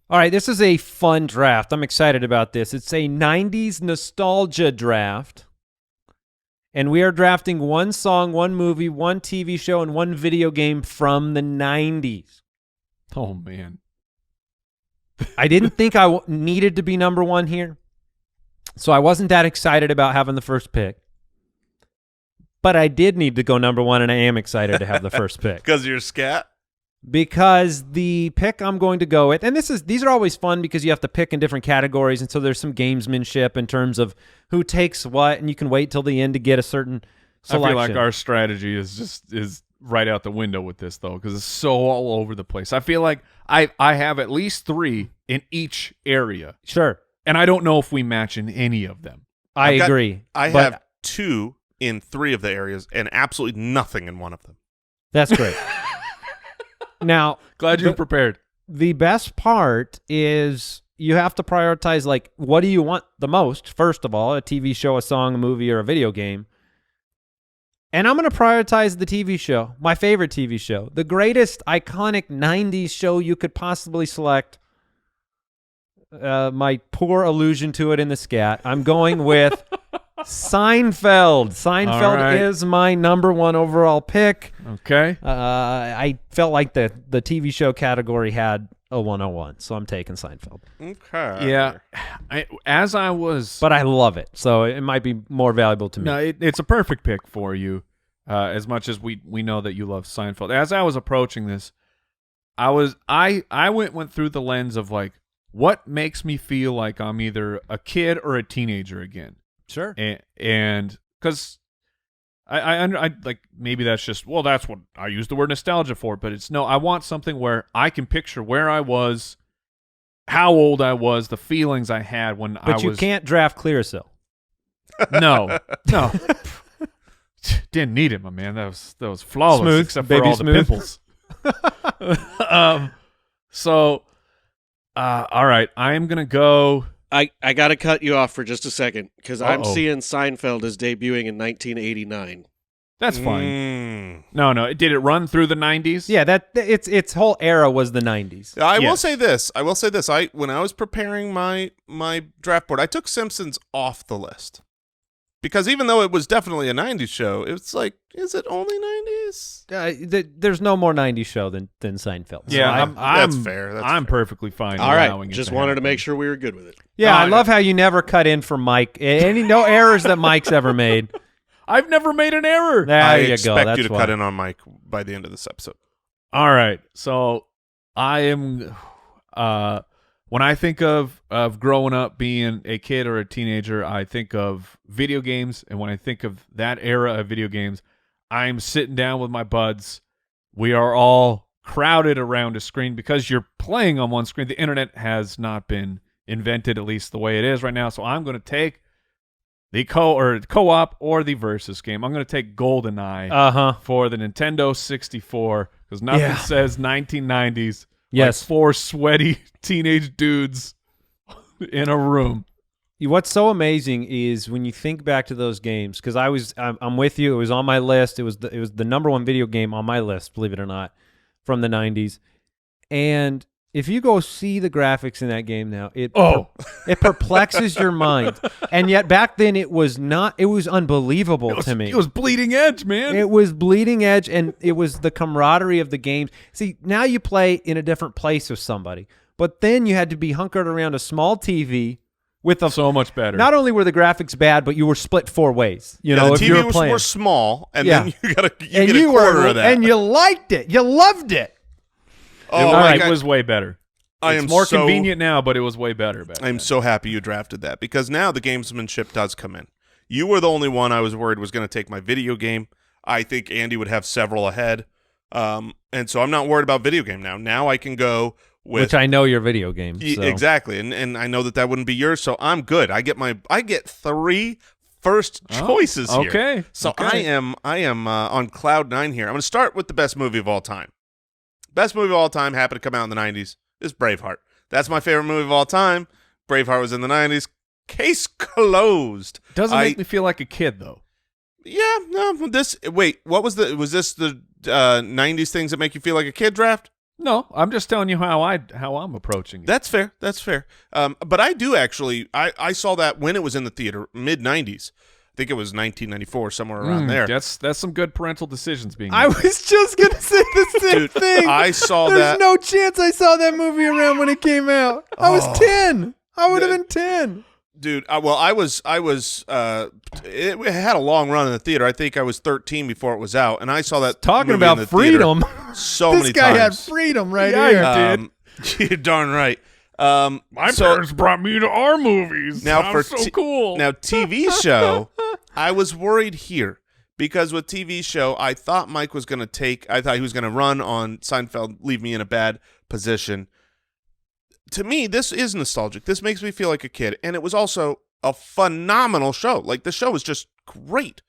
All right, this is a fun draft. I'm excited about this. It's a 90s nostalgia draft. And we are drafting one song, one movie, one TV show, and one video game from the 90s. Oh, man. I didn't think I needed to be number 1 here. So I wasn't that excited about having the first pick. But I did need to go number 1, and I am excited to have the first pick. Because you're scat? Because the pick I'm going to go with, and these are always fun because you have to pick in different categories, and so there's some gamesmanship in terms of who takes what, and you can wait till the end to get a certain selection. I feel like our strategy is right out the window with this though, because it's so all over the place. I feel like I have at least 3 in each area. Sure. And I don't know if we match in any of them. I agree. I have 2 in 3 of the areas and absolutely nothing in one of them. That's great. Now, glad you're prepared. The best part is you have to prioritize, like, what do you want the most? First of all, a TV show, a song, a movie, or a video game. And I'm going to prioritize the TV show, my favorite TV show, the greatest iconic 90s show you could possibly select. My poor allusion to it in the scat. I'm going with Seinfeld. Seinfeld is my number 1 overall pick. Okay. I felt like the TV show category had a 101, so I'm taking Seinfeld. Okay. Yeah. But I love it, so it might be more valuable to me. No, it's a perfect pick for you, as much as we know that you love Seinfeld. As I was approaching this, I went through the lens of, like, what makes me feel like I'm either a kid or a teenager again. Sure. And because I like, maybe that's just, well, that's what I use the word nostalgia for, but it's no, I want something where I can picture where I was, how old I was, the feelings I had when But you can't draft Clearasil. No. Didn't need it, my man. That was flawless, smooth, except baby for all smooth. the pimples. All right, I am gonna go. I got to cut you off for just a second because I'm Uh-oh. seeing Seinfeld is debuting in 1989. That's fine. No, did it run through the 90s? Yeah, its whole era was the 90s. I will Yes. say this. When I was preparing my draft board, I took Simpsons off the list. Because even though it was definitely a 90s show, it's like, is it only 90s? There's no more 90s show than Seinfeld. So Yeah, that's fair. That's I'm fair. perfectly fine. All right, allowing it just to wanted to happen. make sure we were good with it. Yeah, No, I love how you never cut in for Mike. No errors that Mike's ever made. I've never made an error. There I you go. expect That's you to why. cut in on Mike by the end of this episode. All right, so I am. When I think of growing up, being a kid or a teenager, I think of video games, and when I think of that era of video games, I'm sitting down with my buds. We are all crowded around a screen because you're playing on one screen. The internet has not been invented, at least the way it is right now. So I'm going to take the co-op or the versus game. I'm going to take GoldenEye for the Nintendo 64 because nothing says 1990s. Yes. Like 4 sweaty teenage dudes in a room. What's so amazing is when you think back to those games, because I'm with you. It was on my list. It was the number 1 video game on my list, believe it or not, from the 90s. And if you go see the graphics in that game now, it perplexes your mind. And yet back then it was not. It was unbelievable to me. It was bleeding edge, man. It was bleeding edge, and it was the camaraderie of the games. See, now you play in a different place with somebody, but then you had to be hunkered around a small TV with a so much better. Not only were the graphics bad, but you were split 4 ways. You know, the if you TV were was small, and Yeah. then you get a quarter of that. and you liked it. You loved it. Oh, my it God. was way better. I It's am more so- convenient now, but it was way better back I'm then. so happy you drafted that because now the gamesmanship does come in. You were the only one I was worried was going to take my video game. I think Andy would have several ahead. And so I'm not worried about video game now. Now I can go with Which I know your video game. So. exactly, and I know that wouldn't be yours, so I'm good. I get 3 first choices here. Okay. So Okay. I am on cloud 9 here. I'm going to start with the best movie of all time. Best movie of all time happened to come out in the 90s is Braveheart. That's my favorite movie of all time. Braveheart was in the 90s. Case closed. Doesn't make me feel like a kid, though. Yeah, no, wait, was this the 90s things that make you feel like a kid draft? No, I'm just telling you how I'm approaching it. That's fair. That's fair. But I do actually. I saw that when it was in the theater, mid '90s. I think it was 1994, somewhere around there. That's some good parental decisions being made. I was just going to say the same Dude, thing. I saw There's that. no chance I saw that movie around when it came out. I was 10. I would have been 10. Dude, well, I was. It had a long run in the theater. I think I was 13 before it was out, and I saw that. Talking movie in about the theater freedom. so This many guy had times. freedom right Yeah, here. he You're darn right. My parents brought me to our movies. Now I'm for so cool. Now TV show, I was worried here because with TV show, I thought Mike was going to take. I thought he was going to run on Seinfeld, leave me in a bad position. To me, this is nostalgic. This makes me feel like a kid, and it was also a phenomenal show. Like the show was just great.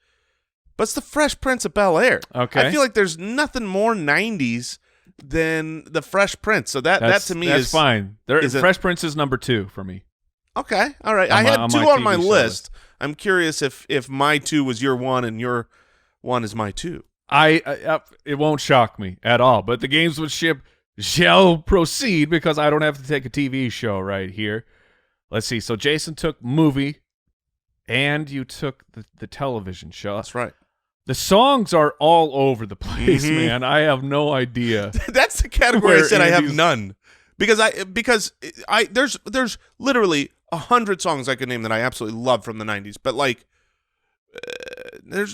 But it's the Fresh Prince of Bel-Air. Okay. I feel like there's nothing more 90s than the Fresh Prince. So that to me that's is fine. is it- Fresh Prince is number 2 for me. Okay, all right. I On had my 2 on my TV show list. I'm curious if my 2 was your 1 and your 1 is my 2. It won't shock me at all. But the gamesmanship shall proceed because I don't have to take a TV show right here. Let's see. So Jason took movie, and you took the television show. That's right. The songs are all over the place, Mhm. man. I have no idea. That's the category I Where said I have Andy's- none because there's literally 100 songs I could name that I absolutely love from the 90s, but like there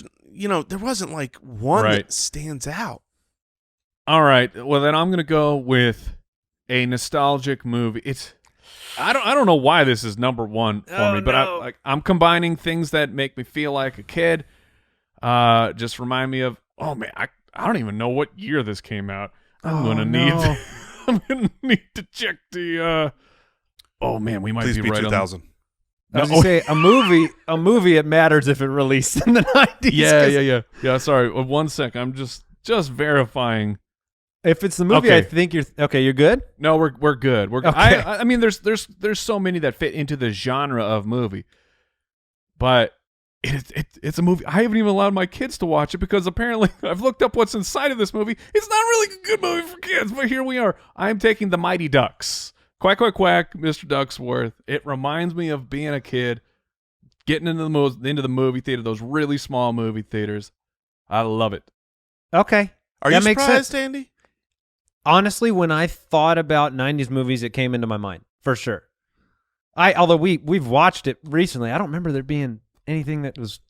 wasn't like one Right. that stands out. All right. Well, then I'm gonna go with a nostalgic movie. I don't know why this is number 1 for me, but I'm combining things that make me feel like a kid. Just remind me of. Oh man, I don't even know what year this came out. I'm gonna need to check the. Oh man, we might Please be be right 2000. I was going to say, a movie, it matters if it released in the 90s. Yeah. Sorry, 1 sec. I'm just verifying. If it's the movie, Okay. I think you're good. No, we're good. We're Okay. I mean, there's so many that fit into the genre of movie, but it's a movie. I haven't even allowed my kids to watch it because apparently I've looked up what's inside of this movie. It's not really a good movie for kids, but here we are. I'm taking The Mighty Ducks. Quack, quack, quack, Mr. Ducksworth. It reminds me of being a kid, getting into the movie theater, those really small movie theaters. I love it. Okay. Are That you makes surprised, sense. Andy? Honestly, when I thought about 90s movies, it came into my mind, for sure. Although we've watched it recently, I don't remember there being anything that was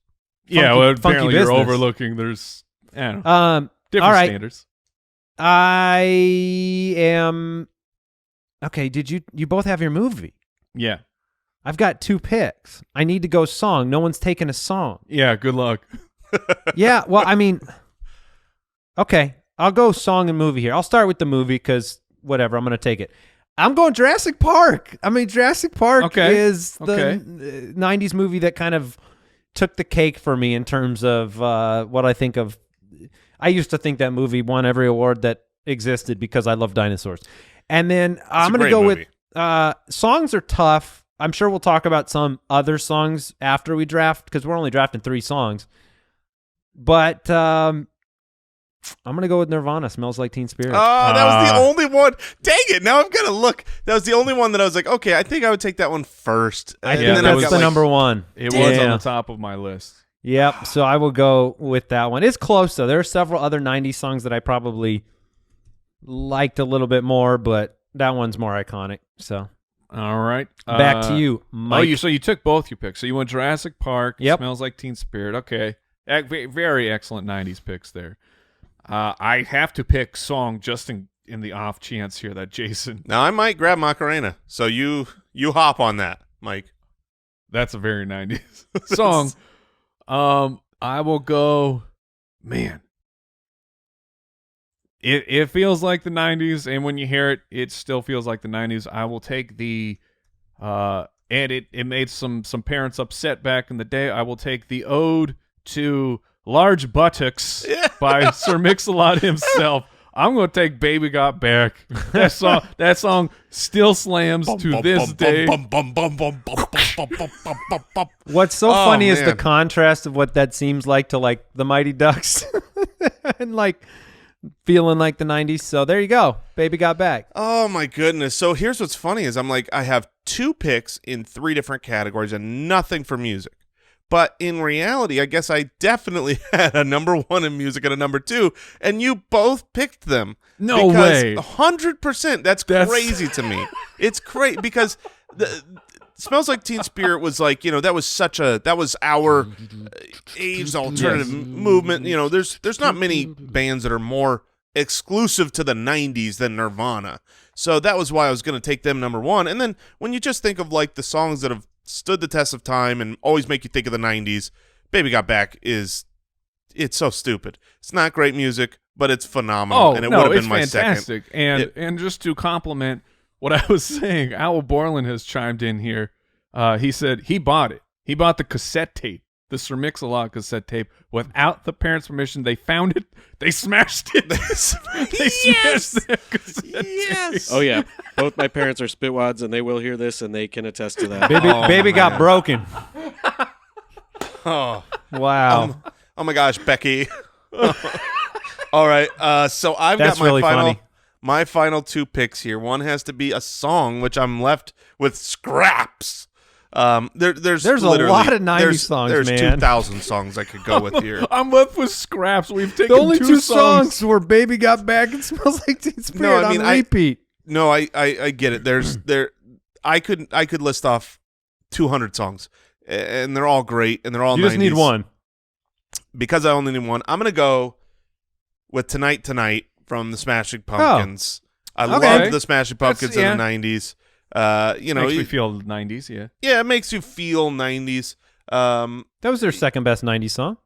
funky apparently business. you're overlooking. There's different all right. standards. I am... Okay, did you both have your movie? Yeah. I've got 2 picks. I need to go song. No one's taken a song. Yeah, good luck. Yeah, well, I mean, okay, I'll go song and movie here. I'll start with the movie because whatever, I'm going to take it. I'm going Jurassic Park. I mean, Jurassic Park is the 90s movie that kind of took the cake for me in terms of what I think of. I used to think that movie won every award that existed because I love dinosaurs. And then I'm going to go with songs are tough. I'm sure we'll talk about some other songs after we draft because we're only drafting 3 songs. But I'm gonna go with Nirvana. Smells Like Teen Spirit. Oh, that was the only one. Dang it! Now I've got to look. That was the only one that I was like, okay, I think I would take that one first. I think then that's I've got, the like, number one. It was on Yeah. the top of my list. Yep. So I will go with that one. It's close though. There are several other '90s songs that I probably liked a little bit more, but that one's more iconic. So All right. back to you, Mike. So you took both your picks. So you went Jurassic Park. Yep. Smells Like Teen Spirit. Okay. Very excellent 90s picks there. I have to pick song just in the off chance here that Jason. Now I might grab Macarena. So you hop on that, Mike. That's a very 90s song. I will go, man. It feels like the 90s, and when you hear it, it still feels like the 90s. I will take the and it made some parents upset back in the day. I will take the Ode to Large Buttocks by Sir Mix-a-Lot himself. I'm going to take Baby Got Back. That song still slams to this day. What's so Oh, funny is the man. contrast of what that seems like to like the Mighty Ducks and like feeling like the 90s. So there you go. Baby Got Back. Oh my goodness. So here's what's funny is I'm like, I have 2 picks in 3 different categories and nothing for music. But in reality, I guess I definitely had a number 1 in music and a number 2, and you both picked them. No way. 100%. That's crazy to me. It's crazy because Smells Like Teen Spirit was like, that was our age alternative movement. There's not many bands that are more exclusive to the 90s than Nirvana. So that was why I was going to take them number 1. And then when you just think of like the songs that have stood the test of time and always make you think of the 90s, Baby Got Back it's so stupid. It's not great music, but it's phenomenal. And it would have been my fantastic. second. And just to compliment what I was saying, Al Borland has chimed in here. He said he bought it. He bought the cassette tape, the Sir Mix-a-Lot cassette tape, without the parents' permission. They found it. They smashed it. They smashed that cassette tape. Oh yeah, both my parents are spitwads, and they will hear this, and they can attest to that. Baby got broken. Oh, Wow. oh my gosh, Becky. All right. So I've That's got my really funny. my final 2 picks here. One has to be a song, which I'm left with scraps. There's a literally- lot of 90s there's- songs, There's man. 2,000 songs I could go with here. I'm left with scraps. We've taken The only 2 songs. songs were Baby Got Back and Smells Like Teen Spirit I mean, on repeat. No, I get it. I could list off 200 songs, and they're all great, and they're all You 90s. just need one. Because I only need one, I'm gonna go with Tonight from the Smashing Pumpkins. I Okay. love the Smashing Pumpkins in the 90s. Makes me feel 90s, yeah. Yeah, it makes you feel 90s. That was their second best 90s song.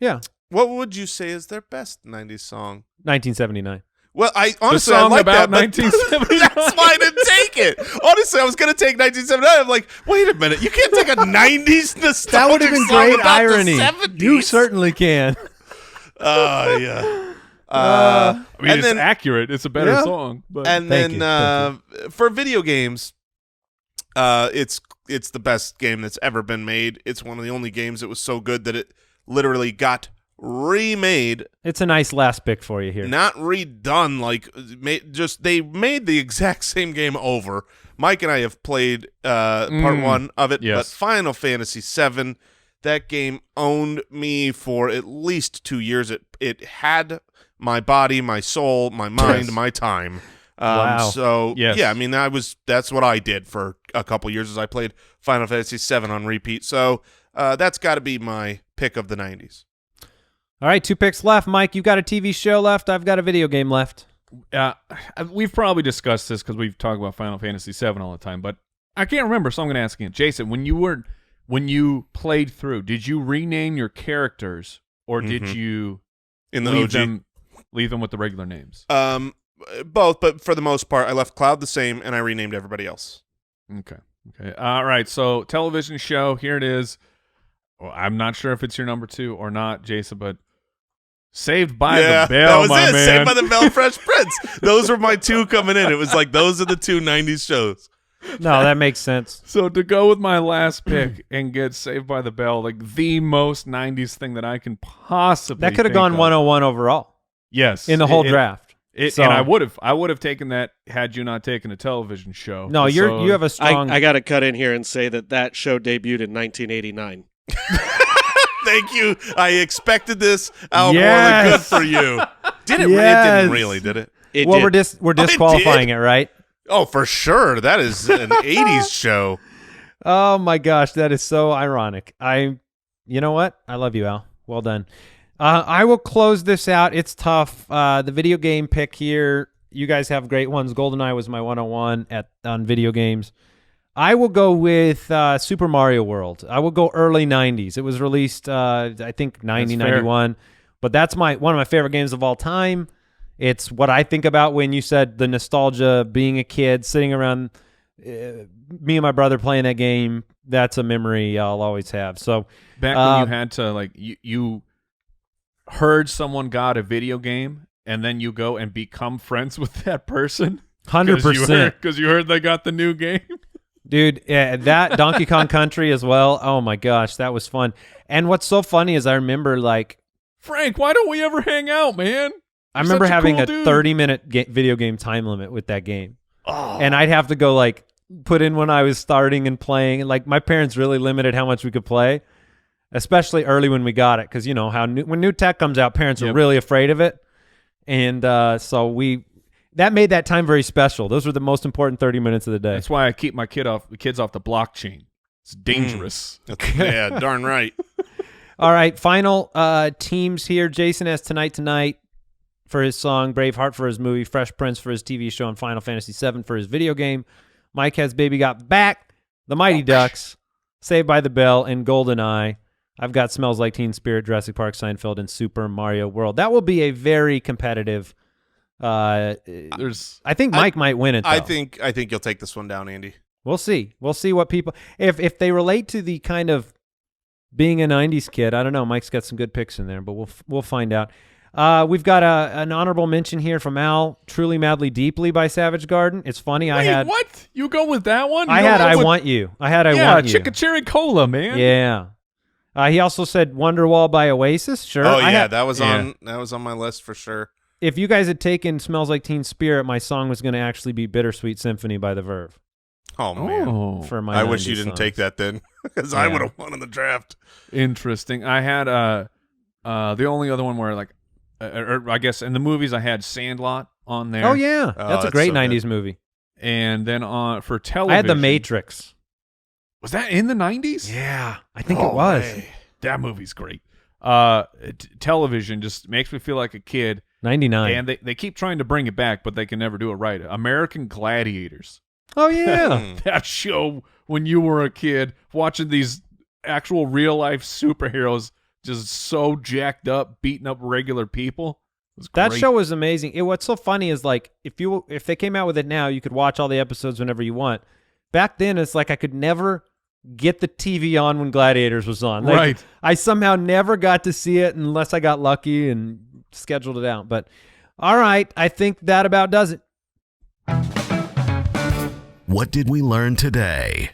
Yeah. What would you say is their best 90s song? 1979. Well, I honestly song I like about that, but 1979. that's why I didn't take it. Honestly, I was going to take 1979. I'm like, wait a minute, you can't take a 90s nostalgic That would have been song great about irony. The 70s. You certainly can. Yeah. I mean, and it's then, accurate. It's a better Yeah. song. But and Thank then you. for video games, it's the best game that's ever been made. It's one of the only games that was so good that it literally got remade, It's a nice last pick for you here. not redone. Like, they made the exact same game over. Mike and I have played part 1 of it, yes. but Final Fantasy VII, that game owned me for at least 2 years. It had my body, my soul, my mind, Yes. my time. Wow. So Yes. yeah, I mean that's what I did for a couple years as I played Final Fantasy VII on repeat. So that's got to be my pick of the 90s. All right, 2 picks left. Mike, you've got a TV show left. I've got a video game left. we've probably discussed this because we've talked about Final Fantasy VII all the time, but I can't remember, so I'm going to ask again. Jason, when you played through, did you rename your characters, or did you In the leave OG. them with the regular names? Both, but for the most part, I left Cloud the same, and I renamed everybody else. Okay. All right, so television show, here it is. Well, I'm not sure if it's your number 2 or not, Jason, but Saved by the Bell, that was my it. man. Saved by the Bell, Fresh Prince. Those were my 2 coming in. It was like those are the 2 90s shows. No, that makes sense. So to go with my last pick and get Saved by the Bell, like the most 90s thing that I can possibly That could have think gone of. 101 overall. Yes. in the whole draft. So- and I would have taken that had you not taken a television show. No, you have a strong. I got to cut in here and say that show debuted in 1989. Thank you. I expected this. Al Yes. Borland, good for you. Did it? It Yes. didn't really, did it? It well, did. we're disqualifying it, right? Oh, for sure. That is an 80s show. Oh my gosh, that is so ironic. You know what? I love you, Al. Well done. I will close this out. It's tough. The video game pick here. You guys have great ones. GoldenEye was my 101 on video games. I will go with Super Mario World. I will go early 90s. It was released, I think, 91. But that's one of my favorite games of all time. It's what I think about when you said the nostalgia, being a kid, sitting around, me and my brother playing that game. That's a memory I'll always have. So Back when you had to, like, you heard someone got a video game, and then you go and become friends with that person. 100%. Because you heard they got the new game. Dude, that Donkey Kong Country as well. Oh my gosh, that was fun. And what's so funny is I remember, like, Frank, why don't we ever hang out, man? I remember having a cool dude. 30-minute video game time limit with that game. Oh. And I'd have to go, like, put in when I was starting and playing. Like, my parents really limited how much we could play, especially early when we got it, because you know how when new tech comes out, parents are really afraid of it. And so that made that time very special. Those were the most important 30 minutes of the day. That's why I keep my kids off the blockchain. It's dangerous. Yeah, darn right. All right, final teams here. Jason has Tonight for his song, Braveheart for his movie, Fresh Prince for his TV show, and Final Fantasy VII for his video game. Mike has Baby Got Back, The Mighty Ducks, Saved by the Bell, and GoldenEye. I've got Smells Like Teen Spirit, Jurassic Park, Seinfeld, and Super Mario World. That will be a very competitive. I think Mike might win it, though. I think you'll take this one down, Andy. We'll see. We'll see what people if they relate to the kind of being a 90s kid. I don't know. Mike's got some good picks in there, but we'll find out. We've got an honorable mention here from Al, Truly Madly Deeply by Savage Garden. It's funny. Wait, what? You go with that one? I Want You. I Want You. Chicka Cherry Cola, man. Yeah. He also said Wonderwall by Oasis. Sure. Oh yeah, that was on my list for sure. If you guys had taken Smells Like Teen Spirit, my song was going to actually be Bittersweet Symphony by The Verve. Oh man, for my I wish you 90s didn't songs. take that then, because I would have won in the draft. Interesting. I had the only other one where, like, or I guess in the movies I had Sandlot on there. Oh yeah, that's a great so 90s good. movie. And then for television, I had The Matrix. Was that in the 90s? Yeah, I think it was. Hey. That movie's great. Television just makes me feel like a kid. 99. And they keep trying to bring it back, but they can never do it right. American Gladiators. Oh yeah. That show when you were a kid watching these actual real life superheroes just so jacked up, beating up regular people. It was That great. show was amazing. What's so funny is, like, if they came out with it now, you could watch all the episodes whenever you want. Back then, it's like I could never get the TV on when Gladiators was on. Like, Right. I somehow never got to see it unless I got lucky and scheduled it out. But all right, I think that about does it. What did we learn today?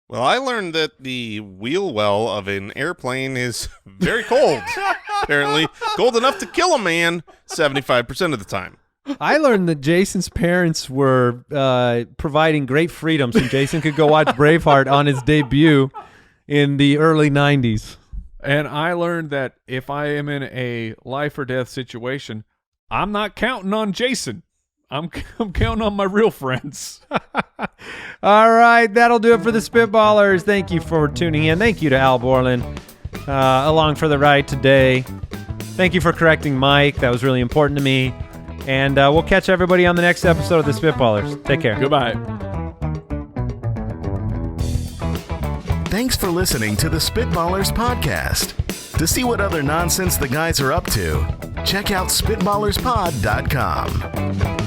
Well, I learned that the wheel well of an airplane is very cold. Apparently, cold enough to kill a man 75% of the time. I learned that Jason's parents were providing great freedom so Jason could go watch Braveheart on his debut in the early 90s. And I learned that if I am in a life or death situation, I'm not counting on Jason. I'm counting on my real friends. All right, that'll do it for the Spitballers. Thank you for tuning in. Thank you to Al Borland along for the ride today. Thank you for correcting Mike. That was really important to me. And we'll catch everybody on the next episode of the Spitballers. Take care. Goodbye. Thanks for listening to the Spitballers podcast. To see what other nonsense the guys are up to, check out SpitballersPod.com.